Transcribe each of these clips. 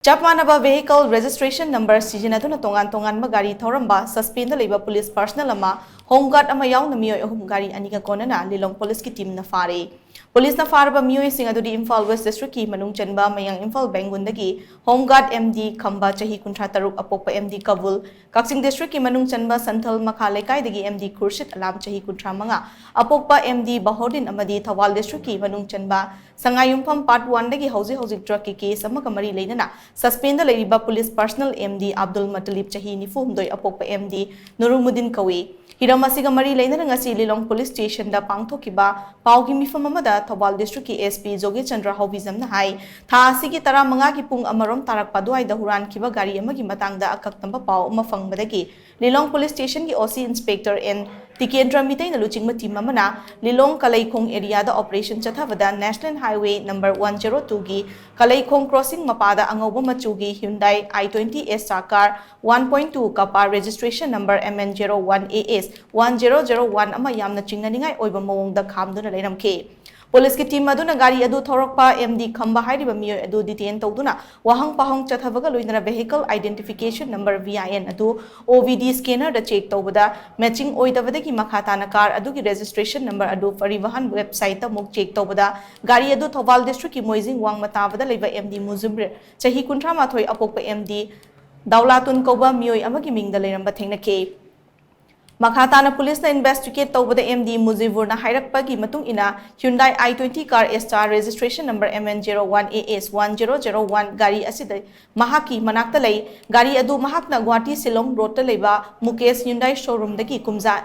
Chap Manaba vehicle registration number Sijinaduna Tongan Tonganba Gari Thouramba suspend the police personnel home guard yaung miyo ahum gari anika konana lilong police ki team na Phaare. Police na Phaare miyo singadudi Imphal West District ki manung chanba mayang Imphal Bengundagi home guard MD Khamba chahi kuntra taruk apokpa MD Kabul Kaksing District ki manung chanba Santhal Makhalekai dagi MD Khurshid Alam chahi kuntra manga apokpa MD Bahodin amadi Thawal District ki manung chanba Sangayumpham Part 1 dagi hausi drug ki case amaka mari leinana suspend the Lady Police Personal MD Abdul Matalib Chahi Nifum Doi Apokpa MD Nurumuddin Kawi. Hiramasiga Mari Lena Ngasi Lilong Police Station da Pangthokiba Paugi Mifamamada Thawal District ki SP Jogi Chandra Hobizam na hai Tha asigi tara manga ki pung amarom tarak paduai da huran kiba gari amagi matangda akaktamba pau mafangmadagi Lilong Police Station ki OC Inspector N Tikendra Mitay na luching team mamana Lilong Kalaykong area da operation chathavada National Highway number 102 gi Kalaykong crossing mapada angobo machugi Hyundai i20S car 1.2 kapa registration number MN01AS 1001 ama yamna chingnaningai oiba mawongda khamduna leiramke Police ki team aduna gari adu thorokpa MD Khamba hairiba miyo adu detain tawduna wahang pahong chathavaga loinara vehicle identification number VIN adu OVD scanner da check tawbada matching oidavadagi makhatana car adu ki registration number adu parivahan website ta muk check tawbada gari adu Thawal district ki Moizing wangmatabada leiba MD Muzumre chahi kuntra mathoi apokpa MD Daulatun Koba miyo amagi mingda leiramba thengnake Makhatana police na investigate tawbada MD Muzibur na hairakpagi matung ina Hyundai i20 car star registration number MN01AS 1001 gari asida mahaki manakta lay gari adu mahakna Guwahati Silong road ta leiba Mukesh Hyundai showroom dagi kumza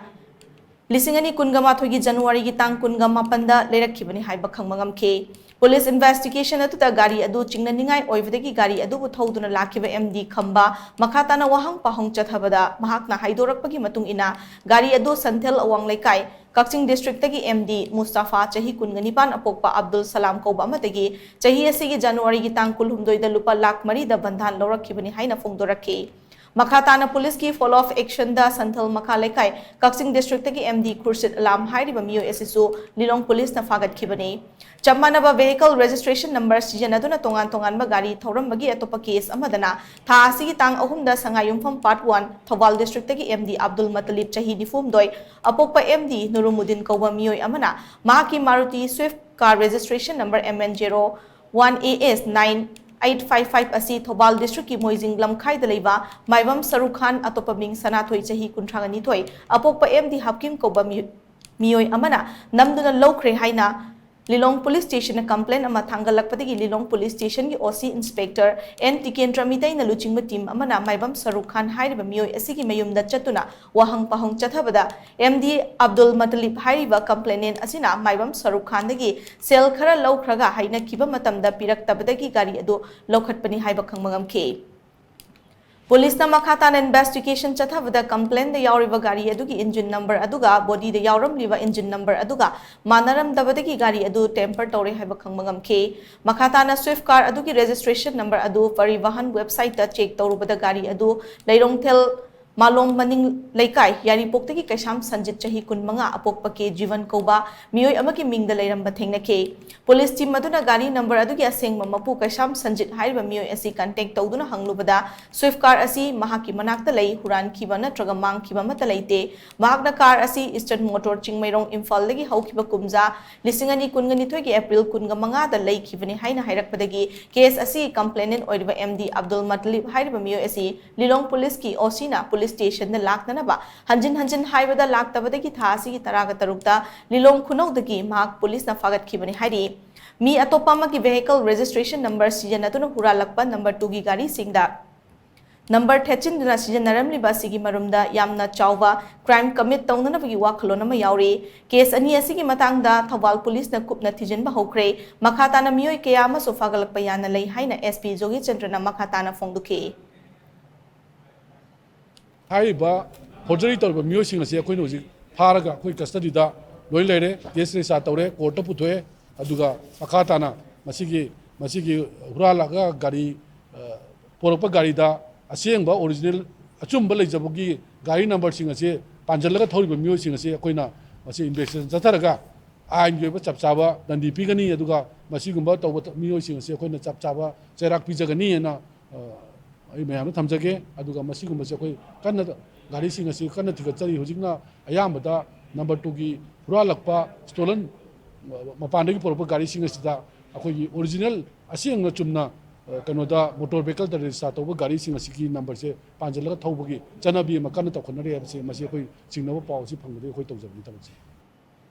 Lisingani kungama thogi January gi tang kungama panda leirakibani haiba khangmangamke Police investigation atuta gari adu chingnaningai oivadagi gari adu bu thoduna lakiba MD Khamba makhatana wahang pahong chathabada mahakna haidorakpagi matung ina gari adu Santhel awang laikai Kaksing district tagi MD Mustafa chahi kunganipan apokpa Abdul Salam Koba amatagi chahi asigi January gi tang kulhumdoi da lupa lakh mari da bandhan lorakhibani haina fongdorakhe Makhatana police ki follow off action da Santhal Makhalekai Kaksing district tagi MD Khurshid Alam hairiba miyo SSO Lilong police na fagat khibani Chap Manaba vehicle registration number Sijinaduna Tongan Tonganba Gari Thouramba gi atopa case amadana tha asigi tang ahumda Sangayumpham Part 1 Thawal district tagi MD Abdul Matalib chahi difum doi apokpa MD Nurumuddin Kawa miyo amana Maki Maruti Swift car registration number MN01AS 9855 asi Thawal district ki Moizing Lamkhai da leiba Maibam Saruk Khan atopa ming Sanathoi chahi kuntrangani thoi apokpa MD Hapkim Koba miyo amana namduna lowkre haina Lilong Police Station na complaint ama thangalakpadagi Lilong Police Station ki OC Inspector N Tikendra Mitay na luchingba team amana Maibam Saruk Khan hairiba miyoy asigi mayumda chatuna wahang pahong chathabada MD Abdul Matalib hairiba complainant asina Maibam Saruk Khan dagi sel khara lawkhraga haina kiba matamda piraktabadagi gari adu lawkhatpani haiba khangmangamke Police na makhatana investigation chathavada complaint da yauriba gari adugi engine number aduga body da yauramliba engine number aduga manaram dabadagi gari adu temper tore haiba khangmangamke makhatana Swift car adugi registration number adu parivahan website da check tawrubada gari adu Leirongthel Malong Maning Laikai Yaripok tagi Kaisham Sanjit chahi kunmanga apokpa ke Jivan Koba miyoy amaki mingda leiramba thengnake Police team maduna gari number adugi aseng mamapu Kaisham Sanjit hairiba miyoy asi contact tawduna hanglubada Swift car asi mahaki manakta lei huran khiba natraga mang khiba mata leite mahakna car asi Eastern Motor Chingmairong Imphal lagi haukiba kumza lisingani kungani thoigi April kungamanga da lei khibani haina hairakpadagi case asi complainant oiriba MD Abdul Matalib hairiba miyoy asi Lilong Police ki Osina Police Station na laknanaba hanjin haibada laktabadagi thasi ki taraga tarukta Lilong Khunawdagi mahak police na fagat khibani hairi mi atopa ma ki vehicle registration number Sijinaduna huralakpa number 2 gi gari singda number 13 duna Sijinaramliba sigi marumda yamna chawba crime commit tawnanabagi wakhalon ama yauri case ani asigi matangda Thawal police na kupna thijinba hokre makhatana miyoy kaya ma sofagalakpa yana lei haina SP Jogi Chandra na makhatana fongduke Haiba forgery tawba miyosing ase akhoi no ji pharaga akhoi custody da loi leire case resa tawre court puthoe aduga makhatana masigi huralaga gari porokpa gari da asengba original achumba leijabogi gari number sing ase panjalaga thoriba miyosing ase akoina masi investigation chatharaga ain gyoba chapchaba dandi pigani aduga masigumba tawba miyosing ase akoina chapchaba cherak pijagani na ꯑꯩ ꯃꯌꯥꯝꯅ ꯊꯝꯖꯒꯦ ꯑꯗꯨꯒ ꯃꯁꯤꯒꯨꯝꯕꯁꯦ ꯑꯩꯈꯣꯏ ꯀꯟꯅ ꯒꯥꯔꯤꯁꯤꯡ ꯑꯁꯤ ꯀꯟꯅ ꯊꯤꯒꯠꯆꯔꯤ ꯍꯧꯖꯤꯛꯅ ꯑꯌꯥꯝꯕꯗ ꯅꯝꯕꯔ 2ꯒꯤ ꯍꯨꯔꯥꯜꯂꯛꯄ ꯁ꯭ꯇꯣꯂꯟ ꯃꯄꯥꯟꯗꯒꯤ ꯄꯨꯔꯛꯄ ꯒꯥꯔꯤꯁꯤꯡ ꯑꯁꯤꯗ ꯑꯩꯈꯣꯏꯒꯤ ꯑꯣꯔꯤꯖꯤꯅꯦꯜ ꯑꯁꯦꯡꯕ ꯆꯨꯝꯅ ꯀꯩꯅꯣꯗ ꯃꯣꯇꯣꯔ ꯚꯦꯍꯤꯀꯜꯗ ꯔꯦꯖꯤꯁꯇꯥꯔ ꯇꯧꯕ ꯒꯥꯔꯤꯁꯤꯡ ꯑꯁꯤꯒꯤ ꯅꯝꯕꯔꯁꯦ ꯄꯥꯟꯁꯤꯜꯂꯒ ꯊꯧꯕꯒꯤ ꯆꯠꯅꯕꯤ ꯑꯃ ꯀꯟꯅ ꯇꯧꯈꯠꯅꯔꯤ ꯍꯥꯏꯕꯁꯦ ꯃꯁꯤ ꯑꯩꯈꯣꯏ ꯆꯤꯡꯅꯕ ꯄꯥꯎ ꯑꯁꯤ ꯐꯪꯕꯗꯒꯤ ꯑꯩꯈꯣꯏ ꯇꯧꯖꯕꯅꯤ ꯊꯕꯛꯁꯦ